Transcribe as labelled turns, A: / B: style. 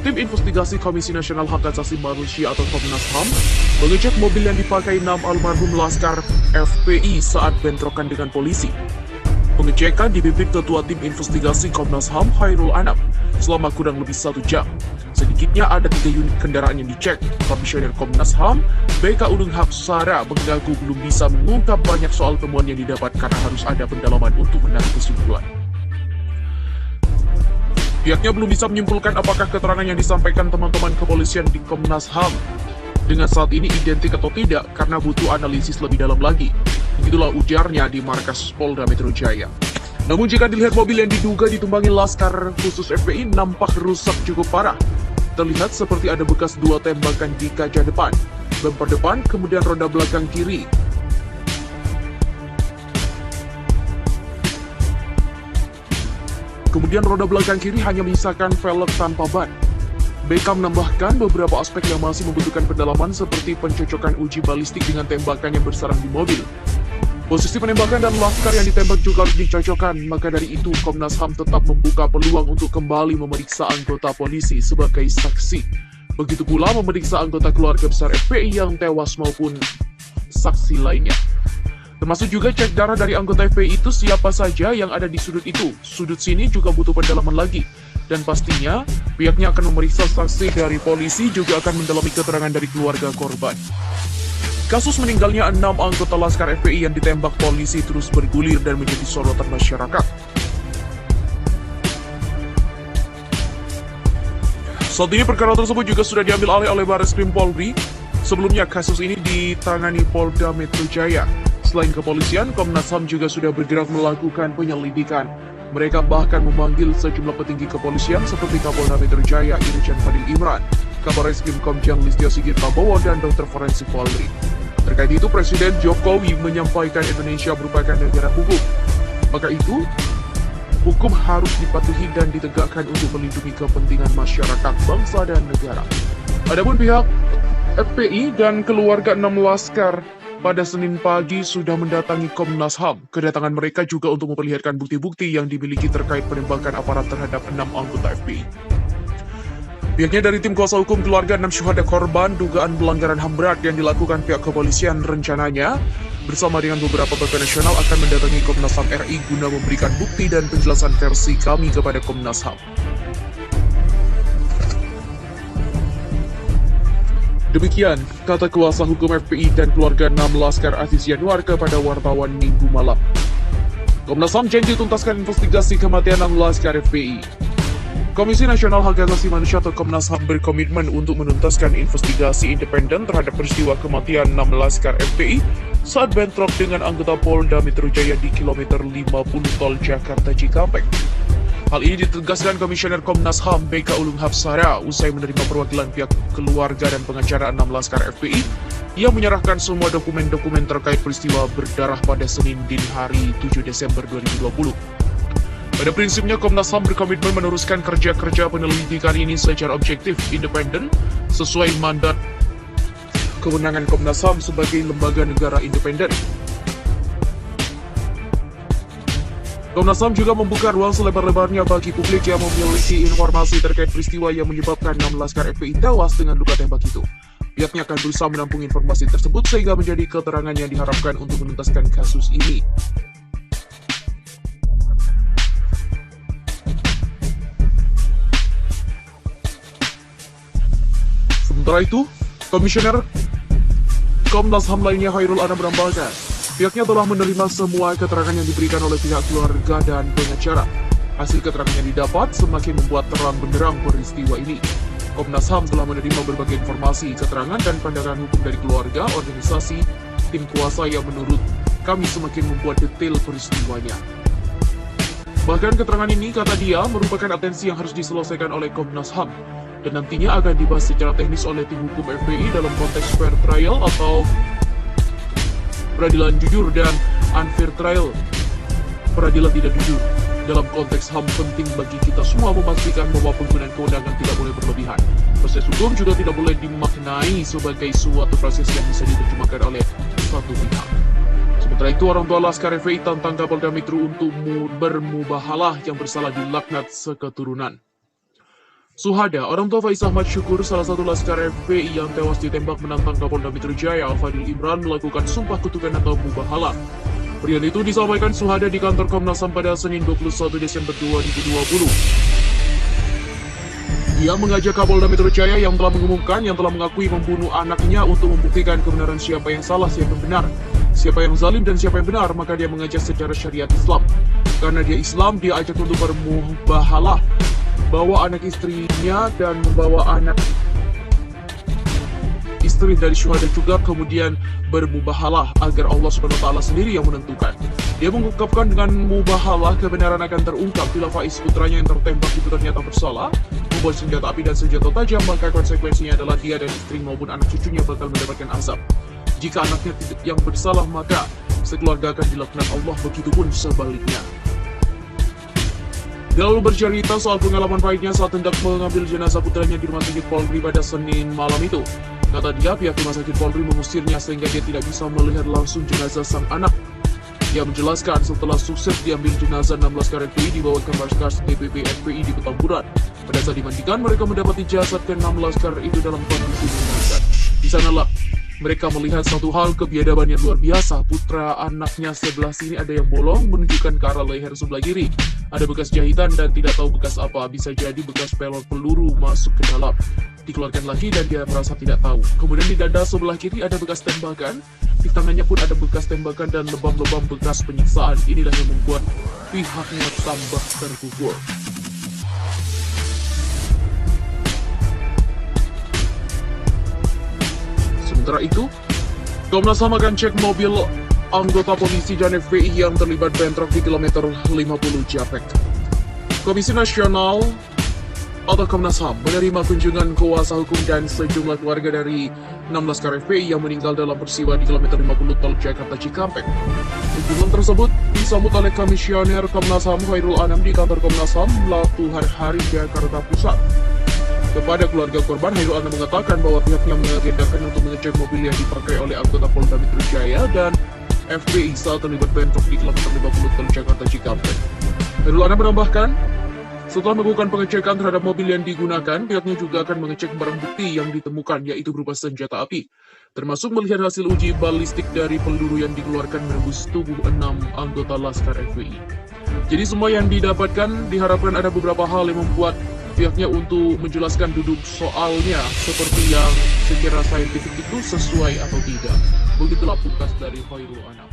A: Tim investigasi Komisi Nasional Hak Asasi Manusia atau Komnas HAM mengecek mobil yang dipakai 6 almarhum Laskar FPI saat bentrokan dengan polisi. Pengecekan dipimpin Ketua Tim Investigasi Komnas HAM Khairul Anam selama kurang lebih 1 jam. Sedikitnya ada 3 unit kendaraan yang dicek. Komisioner Komnas HAM, BK Ulung Hapsara, mengaku belum bisa mengungkap banyak soal temuan yang didapat karena harus ada pendalaman untuk menarik kesimpulan. Pihaknya belum bisa menyimpulkan apakah keterangan yang disampaikan teman-teman kepolisian di Komnas HAM dengan saat ini identik atau tidak karena butuh analisis lebih dalam lagi. Begitulah ujarnya di markas Polda Metro Jaya. Namun jika dilihat mobil yang diduga ditumpangi Laskar khusus FPI nampak rusak cukup parah. Terlihat seperti ada bekas 2 tembakan di kaca depan, bumper depan, kemudian roda belakang kiri. Kemudian roda belakang kiri hanya menyisakan velg tanpa ban. BK menambahkan beberapa aspek yang masih membutuhkan pendalaman seperti pencocokan uji balistik dengan tembakan yang bersarang di mobil. Posisi penembakan dan Laskar yang ditembak juga harus dicocokkan, maka dari itu Komnas HAM tetap membuka peluang untuk kembali memeriksa anggota polisi sebagai saksi. Begitu pula memeriksa anggota keluarga besar FPI yang tewas maupun saksi lainnya. Termasuk juga cek darah dari anggota FPI itu siapa saja yang ada di sudut itu. Sudut sini juga butuh pendalaman lagi. Dan pastinya pihaknya akan memeriksa saksi dari polisi juga akan mendalami keterangan dari keluarga korban. Kasus meninggalnya 6 anggota Laskar FPI yang ditembak polisi terus bergulir dan menjadi sorotan masyarakat. Saat ini perkara tersebut juga sudah diambil alih oleh Barreskrim Polri. Sebelumnya kasus ini ditangani Polda Metro Jaya. Selain kepolisian, Komnas HAM juga sudah bergerak melakukan penyelidikan. Mereka bahkan memanggil sejumlah petinggi kepolisian seperti Kapolda Metro Jaya Irjen Fadil Imran, Kabarreskrim Komjen Listio Sigit Prabowo, dan Dr. Forensik Polri. Terkait itu, Presiden Jokowi menyampaikan Indonesia merupakan negara hukum. Maka itu, hukum harus dipatuhi dan ditegakkan untuk melindungi kepentingan masyarakat, bangsa, dan negara. Adapun pihak FPI dan keluarga 6 Laskar pada Senin pagi sudah mendatangi Komnas HAM. Kedatangan mereka juga untuk memperlihatkan bukti-bukti yang dimiliki terkait penembakan aparat terhadap 6 anggota FPI. Pihaknya dari tim kuasa hukum keluarga 6 syuhada korban dugaan pelanggaran HAM berat yang dilakukan pihak kepolisian rencananya bersama dengan beberapa tokoh nasional akan mendatangi Komnas HAM RI guna memberikan bukti dan penjelasan versi kami kepada Komnas HAM. Demikian kata kuasa hukum FPI dan keluarga 6 Laskar Aziz Yanuar kepada wartawan Minggu malam. Komnas HAM janji tuntaskan investigasi kematian 6 Laskar FPI. Komisi Nasional Hak Asasi Manusia atau Komnas HAM berkomitmen untuk menuntaskan investigasi independen terhadap peristiwa kematian 6 Laskar FPI saat bentrok dengan anggota Polda Metro Jaya di kilometer 50 tol Jakarta Cikampek. Hal ini ditegaskan Komisioner Komnas HAM BK Ulung Hapsara usai menerima perwakilan pihak keluarga dan pengacara 6 Laskar FPI yang menyerahkan semua dokumen-dokumen terkait peristiwa berdarah pada Senin dini hari 7 Desember 2020. Pada prinsipnya, Komnas HAM berkomitmen meneruskan kerja-kerja penyelidikan ini secara objektif, independen, sesuai mandat kewenangan Komnas HAM sebagai lembaga negara independen. Komnas HAM juga membuka ruang selebar-lebarnya bagi publik yang memiliki informasi terkait peristiwa yang menyebabkan 6 Laskar FPI tewas dengan luka tembak itu. Pihaknya akan berusaha menampung informasi tersebut sehingga menjadi keterangan yang diharapkan untuk menuntaskan kasus ini. Sementara itu, Komisioner Komnas HAM lainnya Khairul Anam menambahkan, pihaknya telah menerima semua keterangan yang diberikan oleh pihak keluarga dan pengacara. Hasil keterangan yang didapat semakin membuat terang benderang peristiwa ini. Komnas HAM telah menerima berbagai informasi, keterangan, dan pandangan hukum dari keluarga, organisasi, tim kuasa yang menurut kami semakin membuat detail peristiwanya. Bahkan keterangan ini, kata dia, merupakan atensi yang harus diselesaikan oleh Komnas HAM dan nantinya akan dibahas secara teknis oleh tim hukum FPI dalam konteks fair trial atau peradilan jujur dan unfair trial, peradilan tidak jujur. Dalam konteks HAM penting bagi kita semua memastikan bahwa penggunaan kewenangan tidak boleh berlebihan. Proses hukum juga tidak boleh dimaknai sebagai suatu proses yang bisa diterjemahkan oleh suatu pihak. Sementara itu, orang tua Laskar FPI tantang Kapolda Metro untuk bermubahalah yang bersalah dilaknat seketurunan. Suhada, orang tua Faiz Ahmad Syukur, salah satu laskar FPI yang tewas ditembak menantang Kapolda Metro Jaya, Al-Fadil Imran, melakukan sumpah kutukan atau mubahalah. Pernyataan itu disampaikan Suhada di kantor Komnas HAM pada Senin 21 Desember 2020. Ia mengajak Kapolda Metro Jaya yang telah mengakui membunuh anaknya untuk membuktikan kebenaran siapa yang salah, siapa yang benar, siapa yang zalim dan siapa yang benar, maka dia mengajak secara syariat Islam. Karena dia Islam, dia ajak untuk bermubahalah, bawa anak istrinya dan membawa anak istri dari syuhada juga, kemudian bermubahalah agar Allah SWT sendiri yang menentukan. Dia mengungkapkan dengan mubahalah kebenaran akan terungkap bila Faiz putranya yang tertembak itu ternyata bersalah, membawa senjata api dan senjata tajam, maka konsekuensinya adalah dia dan istri maupun anak cucunya bakal mendapatkan azab. Jika anaknya yang bersalah, maka sekeluarga akan dilaknat Allah, begitupun sebaliknya. Dia lalu bercerita soal pengalaman pahitnya saat hendak mengambil jenazah putranya di Rumah Sakit Polri pada Senin malam itu. Kata dia, pihak Rumah Sakit Polri mengusirnya sehingga dia tidak bisa melihat langsung jenazah sang anak. Dia menjelaskan setelah sukses diambil jenazah 16 laskar FPI dibawa ke markas DPP FPI di Petamburan. Pada saat dimandikan, mereka mendapati jasad ke-6 laskar itu dalam kondisi mengerikan. Di sanalah mereka melihat satu hal kebiadaban yang luar biasa. Putra anaknya sebelah sini ada yang bolong menunjukkan ke arah leher sebelah kiri. Ada bekas jahitan dan tidak tahu bekas apa. Bisa jadi bekas pelor peluru masuk ke dalam. Dikeluarkan lagi dan dia merasa tidak tahu. Kemudian di dada sebelah kiri ada bekas tembakan. Di tangannya pun ada bekas tembakan dan lebam-lebam bekas penyiksaan. Inilah yang membuat pihaknya tambah terpukul. Sementara itu, Komnas HAM akan cek mobil anggota polisi dan FPI yang terlibat bentrok di kilometer 50 Japek. Komisi Nasional atau Komnas HAM menerima kunjungan kuasa hukum dan sejumlah keluarga dari 16 laskar FPI yang meninggal dalam peristiwa di kilometer 50 tol Jakarta Cikampek. Kunjungan tersebut disambut oleh Komisioner Komnas HAM Khairul Anam di kantor Komnas HAM Latuhar Hari, Jakarta Pusat. Kepada keluarga korban, Khairul Anam mengatakan bahwa pihaknya mengagendakan untuk mengecek mobil yang dipakai oleh anggota Polda Metro Jaya dan FPI saat terlibat bentrok di kilometer 50 tol Jakarta Cikampek. Khairul Anam menambahkan, setelah melakukan pengecekan terhadap mobil yang digunakan, pihaknya juga akan mengecek barang bukti yang ditemukan, yaitu berupa senjata api, termasuk melihat hasil uji balistik dari peluru yang dikeluarkan menembus tubuh 6 anggota laskar FPI. Jadi semua yang didapatkan diharapkan ada beberapa hal yang membuat pihaknya untuk menjelaskan duduk soalnya seperti yang secara saintifik itu sesuai atau tidak. Begitulah pungkas dari Khairul Anam.